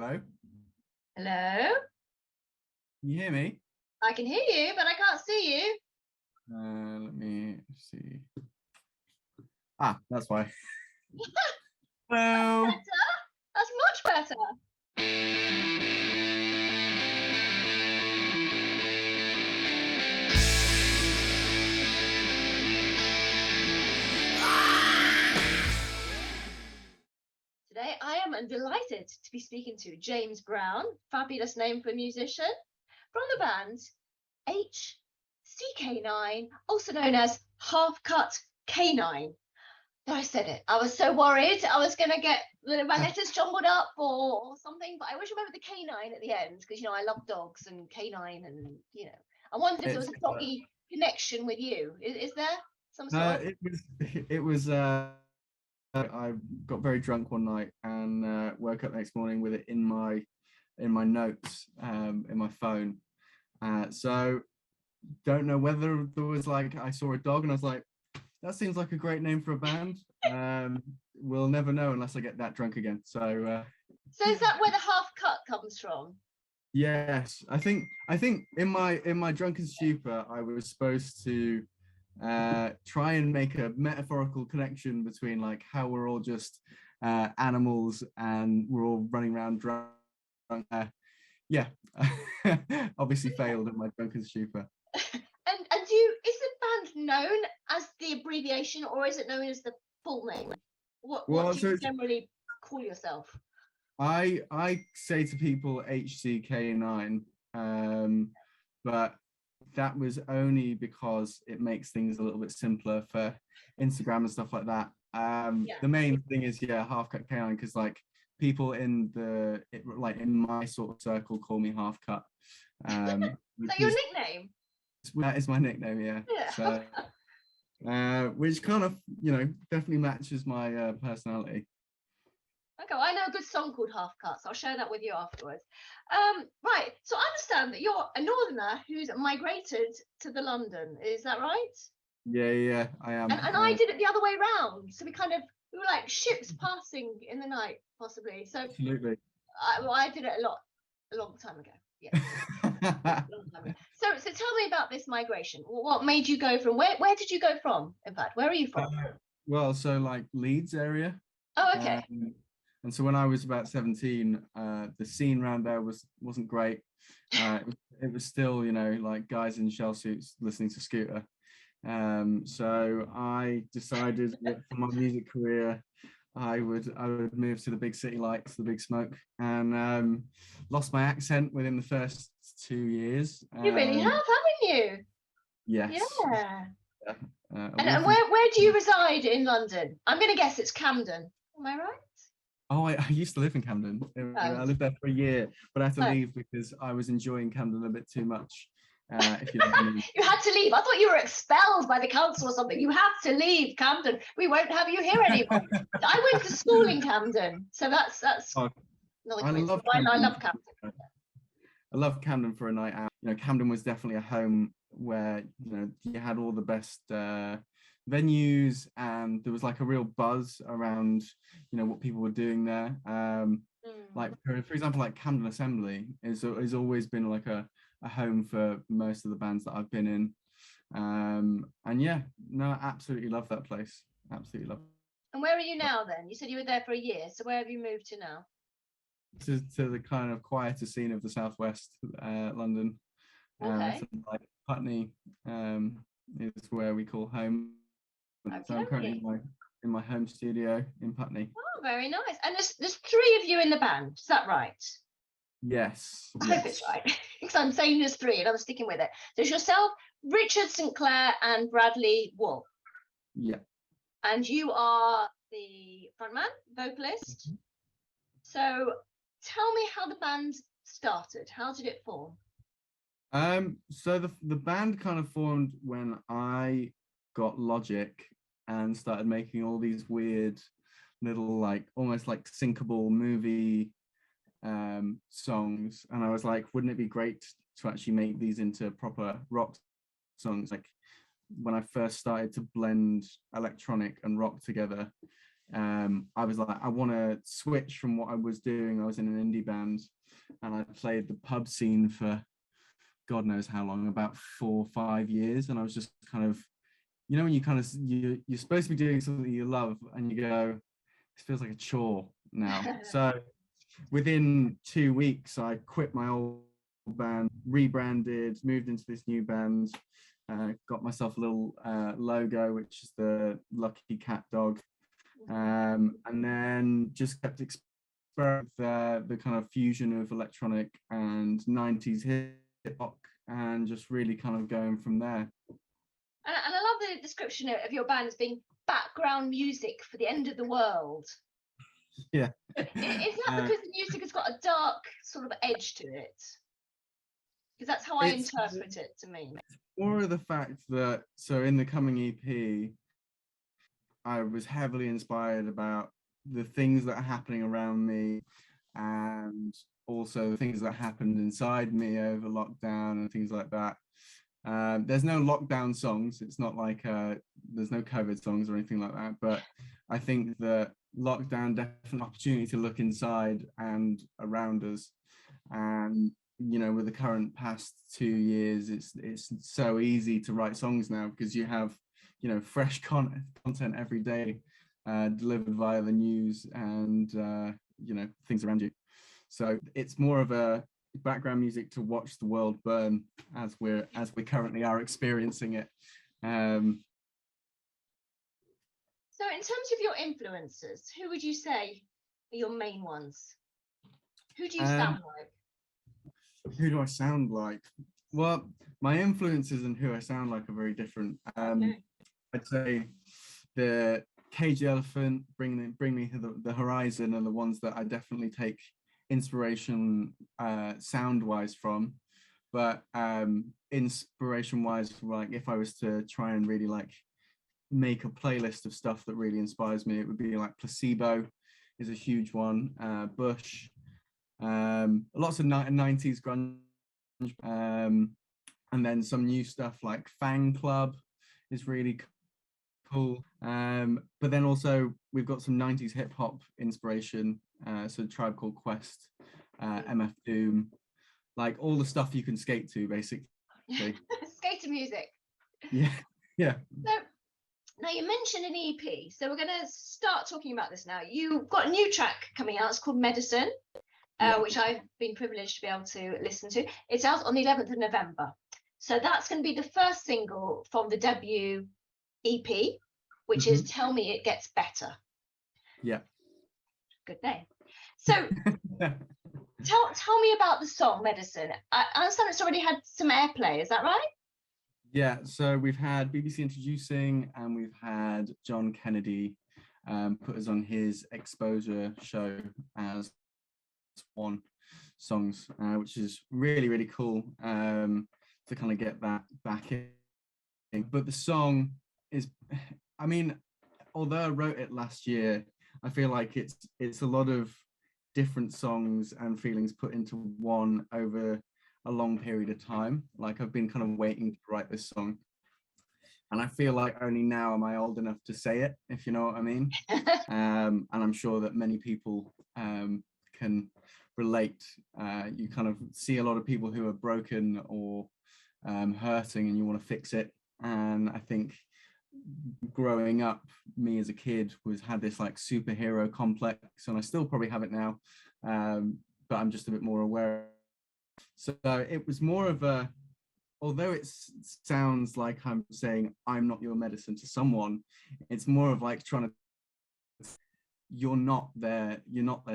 Hello? Hello? Can you hear me? I can hear you, but I can't see you. Let me see. Ah, that's why. Hello. Better? That's much better. Today I am delighted to be speaking to James Brown, fabulous name for a musician, from the band HCK9, also known as Half Cut K9. I said it. I was so worried I was going to get my letters jumbled up or something, but I always remember the K9 at the end because, I love dogs and K9 and, I wondered if there was a doggy connection with you. Is there some sort of... It was, I got very drunk one night and woke up the next morning with it in my notes, in my phone. So don't know whether there was I saw a dog and I was like, that seems like a great name for a band. We'll never know unless I get that drunk again. So is that where the half cut comes from? Yes, I think in my drunken stupor, I was supposed to try and make a metaphorical connection between how we're all just animals and we're all running around drunk. Yeah, obviously failed in my drunken stupor. And is the band known as the abbreviation or is it known as the full name? What do you generally call yourself? I say to people HCK9, but that was only because it makes things a little bit simpler for Instagram and stuff like that. The main thing is Half Cut K9 because people in my sort of circle call me Half Cut. Is that your nickname? That is my nickname, yeah. So, which kind of definitely matches my personality. Okay, well, I know a good song called Half Cut, so I'll share that with you afterwards. Right, so I understand that you're a northerner who's migrated to the London. Is that right? Yeah, I am. And I did it the other way around. So we were like ships passing in the night, possibly. So absolutely. I did it a long time ago. Yeah. So tell me about this migration. What made you go from where did you go from? In fact, where are you from? Well, so Leeds area. Oh, okay. And so when I was about 17, the scene around there wasn't great. It was still, guys in shell suits listening to Scooter. So I decided that for my music career, I would move to the big city lights, the big smoke, and lost my accent within the first 2 years. You really have, haven't you? Yes. Yeah. And where do you reside in London? I'm going to guess it's Camden. Am I right? Oh, I used to live in Camden. I lived there for a year, but I had to leave because I was enjoying Camden a bit too much. If you know what I mean. You had to leave. I thought you were expelled by the council or something. You have to leave Camden. We won't have you here anymore. I went to school in Camden, so that's I love Camden. I love Camden for a night out. Camden was definitely a home where you had all the best venues, and there was a real buzz around what people were doing there. For example, Camden Assembly is always been a home for most of the bands that I've been in. And I absolutely love that place. Absolutely love it. And where are you now then? You said you were there for a year, so where have you moved to now? To the kind of quieter scene of the southwest London. Okay. So Putney is where we call home. Okay. So I'm currently in my home studio in Putney. Oh, very nice. And there's 3 of you in the band, is that right? Yes. I hope it's right, because I'm saying there's 3 and I'm sticking with it. There's yourself, Richard St. Clair and Bradley Wool. Yeah. And you are the frontman, vocalist. Mm-hmm. So tell me how the band started. How did it form? So the band kind of formed when I got Logic and started making all these weird little almost syncable movie songs, and I was like, wouldn't it be great to actually make these into proper rock songs? When I first started to blend electronic and rock together, I was like, I want to switch from what I was doing. I was in an indie band and I played the pub scene for God knows how long, about 4 or 5 years. And I was just kind of, you know, when you kind of, you're supposed to be doing something you love and you go, this feels like a chore now. So within 2 weeks, I quit my old band, rebranded, moved into this new band, got myself a little logo, which is the lucky cat dog. And then just kept experimenting with the kind of fusion of electronic and 90s hip hop and just really kind of going from there. And I love the description of your band as being background music for the end of the world. Yeah. Is that because the music has got a dark sort of edge to it? Because that's how I interpret it to me. More of the fact that, so in the coming EP, I was heavily inspired about the things that are happening around me and also the things that happened inside me over lockdown and things like that. There's no lockdown songs. It's not like there's no COVID songs or anything like that. But I think that lockdown definitely an opportunity to look inside and around us. And you know, with the current past 2 years, it's so easy to write songs now because you have, you know, fresh content every day delivered via the news and you know, things around you. So it's more of a background music to watch the world burn as we currently are experiencing it. So in terms of your influences, who would you say are your main ones? Who do you sound like? Who do I sound like? Well, my influences and who I sound like are very different. I'd say the Cage the Elephant, Bring Me the Horizon are the ones that I definitely take inspiration sound-wise from. But inspiration-wise, like if I was to try and really like make a playlist of stuff that really inspires me, it would be like Placebo is a huge one, Bush, lots of 90s grunge, and then some new stuff like Fang Club is really cool. But then also we've got some 90s hip hop inspiration, so Tribe Called Quest, MF Doom, like all the stuff you can skate to basically. Skater music. Yeah. So now you mentioned an EP, so we're going to start talking about this now. You've got a new track coming out. It's called Medicine, which I've been privileged to be able to listen to. It's out on the 11th of November. So that's going to be the first single from the debut EP, which is Tell Me It Gets Better. Yeah. Good name. So tell me about the song Medicine. I understand it's already had some airplay, is that right? Yeah, so we've had BBC Introducing and we've had John Kennedy put us on his exposure show as one songs, which is really, really cool to kind of get that back in. But the song is, I mean, although I wrote it last year, I feel like it's a lot of different songs and feelings put into one over a long period of time. Like I've been kind of waiting to write this song, and I feel like only now am I old enough to say it, if you know what I mean. And I'm sure that many people can relate. You kind of see a lot of people who are broken or hurting and you want to fix it. And I think growing up, me as a kid had this like superhero complex, and I still probably have it now, but I'm just a bit more aware. So it was more of a, although it sounds like I'm saying I'm not your medicine to someone, it's more of like trying to, you're not their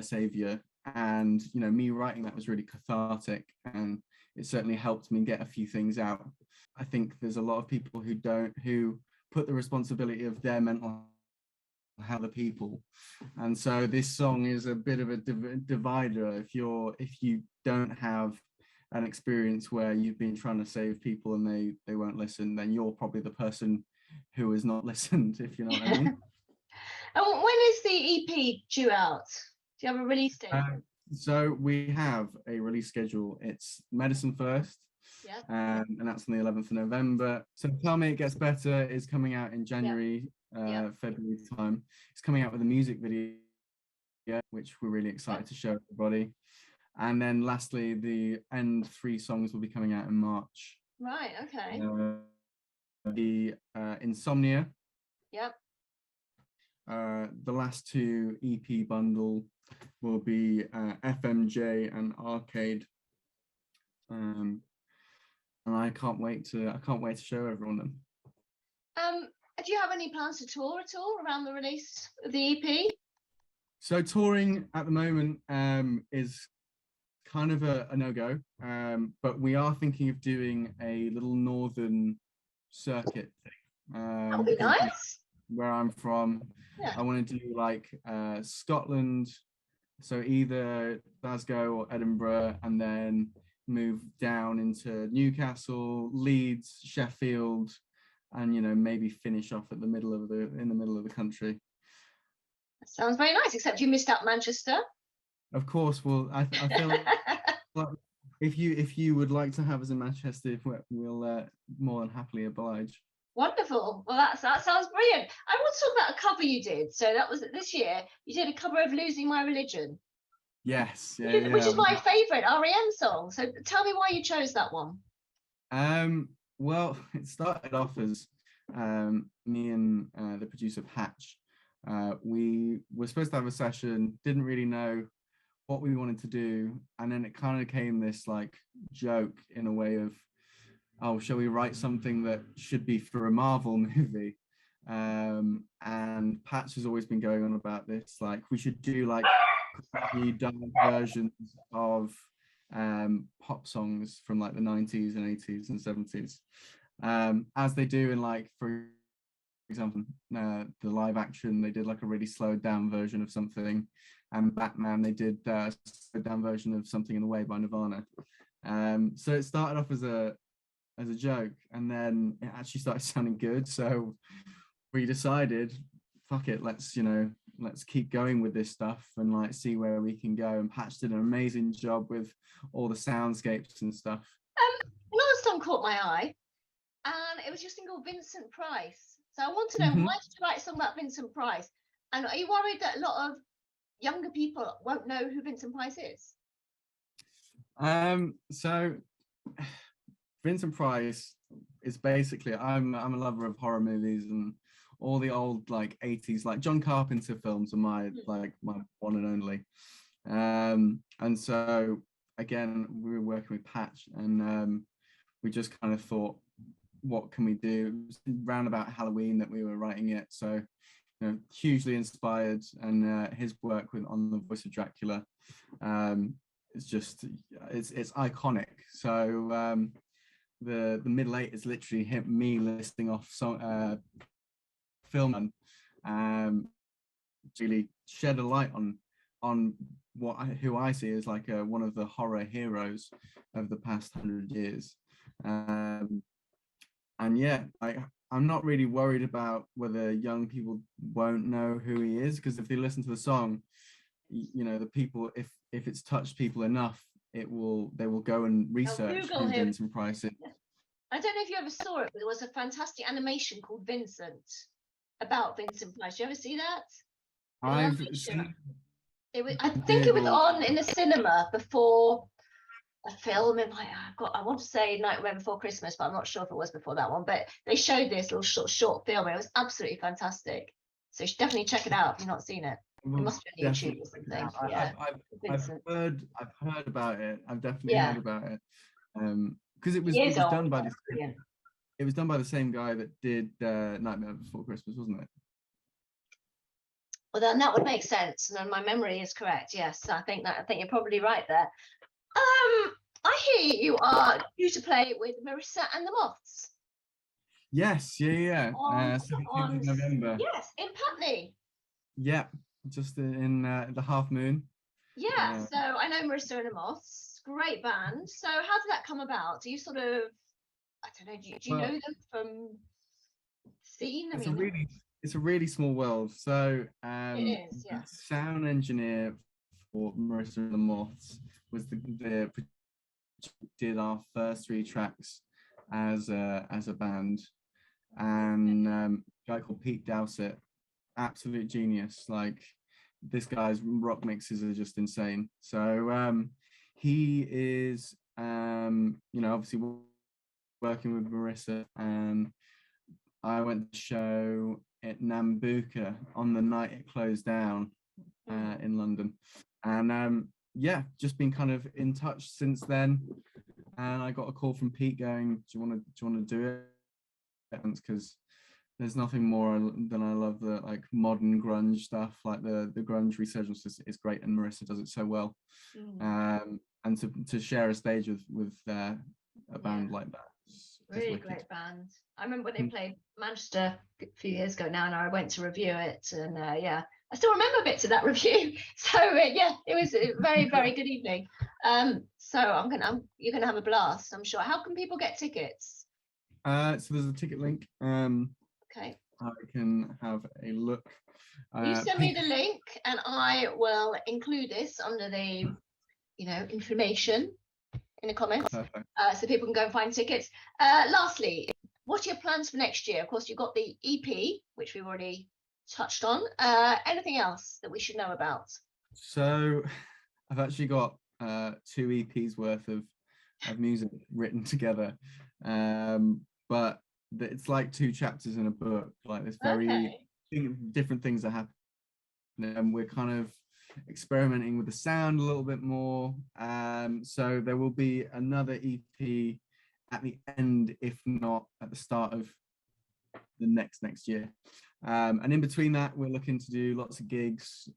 savior. And you know, me writing that was really cathartic, and it certainly helped me get a few things out. I think there's a lot of people who put the responsibility of their mental health on other people, and so this song is a bit of a divider. If you don't have an experience where you've been trying to save people and they won't listen, then you're probably the person who has not listened, if you know what I mean. And when is the EP due out? Do you have a release date? So we have a release schedule. It's Medicine first, and that's on the 11th of November. So Tell Me It Gets Better is coming out in January. February time. It's coming out with a music video, which we're really excited to show everybody. And then lastly, the end 3 songs will be coming out in March. Right, okay. The Insomnia. Yep. The last 2 EP bundle will be FMJ and Arcade. And I can't wait to show everyone them. Do you have any plans to tour at all around the release of the EP? So touring at the moment is kind of a no-go, but we are thinking of doing a little northern circuit thing. That would be nice. Where I'm from, yeah. I want to do like Scotland, so either Glasgow or Edinburgh, and then move down into Newcastle, Leeds, Sheffield, and maybe finish off at in the middle of the country. That sounds very nice, except you missed out Manchester. Of course. Well, I feel like if you would like to have us in Manchester, we'll more than happily oblige. Wonderful. Well, that sounds brilliant. I want to talk about a cover you did. So that was this year. You did a cover of "Losing My Religion." Yes, which is my favourite REM song. So tell me why you chose that one. Well, it started off as me and the producer Patch. We were supposed to have a session, didn't really know what we wanted to do, and then it kind of came this like joke in a way of, oh, shall we write something that should be for a Marvel movie? And Patch has always been going on about this, like we should do like dark versions of pop songs from like the 90s and 80s and 70s, as they do in, like, for example, the live action, they did like a really slowed down version of something, and Batman, they did a slowed down version of Something in the Way by Nirvana. So it started off as a joke, and then it actually started sounding good, so we decided, fuck it, let's keep going with this stuff and like see where we can go. And Patch did an amazing job with all the soundscapes and stuff. Another song caught my eye, and it was just called Vincent Price. So I want to know, why did you write a song about Vincent Price? And are you worried that a lot of younger people won't know who Vincent Price is? So Vincent Price is basically, I'm a lover of horror movies and all the old like 80s, like John Carpenter films are my one and only. And so again, we were working with Patch, and we just kind of thought, what can we do? It was round about Halloween that we were writing it, so hugely inspired, and his work on the voice of Dracula, it's iconic. So the middle 8 is literally me listing off some film, really shed a light on who I see as like one of the horror heroes of the past 100 years. And yeah, I'm not really worried about whether young people won't know who he is, because if they listen to the song, the people, if it's touched people enough, they will go and research who Vincent Price is. I don't know if you ever saw it, but there was a fantastic animation called Vincent, about Vincent Price. Did you ever see that? I've seen it. I think it was on in the cinema before a film. I want to say Nightmare Before Christmas, but I'm not sure if it was before that one. But they showed this little short film. It was absolutely fantastic. So you should definitely check it out if you've not seen it. It must be on YouTube or something. Yeah. I've heard about it. I've definitely heard about it. Because it was done by it was done by the same guy that did Nightmare Before Christmas, wasn't it? Well, then that would make sense. And my memory is correct. Yes, I think you're probably right there. I hear you are due to play with Marissa and the Moths. Yes, yeah. 17th of November. Yes, in Putney. Yeah, just in the Half Moon. Yeah, so I know Marissa and the Moths, great band. So how did that come about? Do you sort of, I don't know, do you know them from scene? It's a really small world. So it is, yeah. The sound engineer for Marissa and the Moths was the did our first 3 tracks as a band, and guy called Pete Dowsett, absolute genius. Like, this guy's rock mixes are just insane. So he is, obviously working with Marissa, and I went to show at Nambuka on the night it closed down in London, and just been kind of in touch since then. And I got a call from Pete going, "Do you want to do it?" Because there's nothing more than I love the like modern grunge stuff. Like the grunge resurgence is great, and Marissa does it so well. And to share a stage with a band like that. Really great band. I remember when they played Manchester a few years ago now, and I went to review it, and I still remember bits of that review. So it was a very, very good evening. So you're gonna have a blast, I'm sure. How can people get tickets? So there's a ticket link. Okay. I can have a look. You send me the link, and I will include this under the information in the comments. So people can go and find tickets. Lastly, what are your plans for next year? Of course, you've got the EP, which we've already touched on. Anything else that we should know about? So I've actually got 2 EPs worth of music written together, but it's like 2 chapters in a book. Like, there's very different things that happen, and we're kind of experimenting with the sound a little bit more. So there will be another EP at the end, if not at the start of the next year. And in between that, we're looking to do lots of gigs,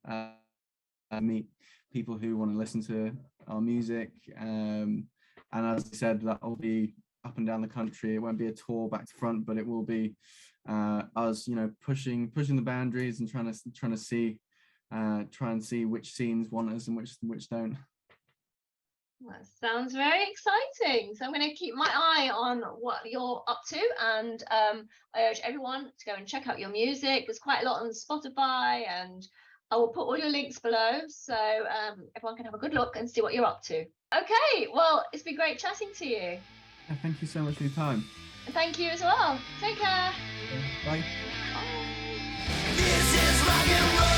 meet people who want to listen to our music. And as I said, that will be up and down the country. It won't be a tour back to front, but it will be us, pushing the boundaries and trying to see. Try and see which scenes want us and which don't. That sounds very exciting. So I'm going to keep my eye on what you're up to, and I urge everyone to go and check out your music. There's quite a lot on Spotify, and I will put all your links below, so everyone can have a good look and see what you're up to. Okay, well, it's been great chatting to you. Yeah, thank you so much for your time. And thank you as well. Take care. Bye. Bye. This is rock and roll.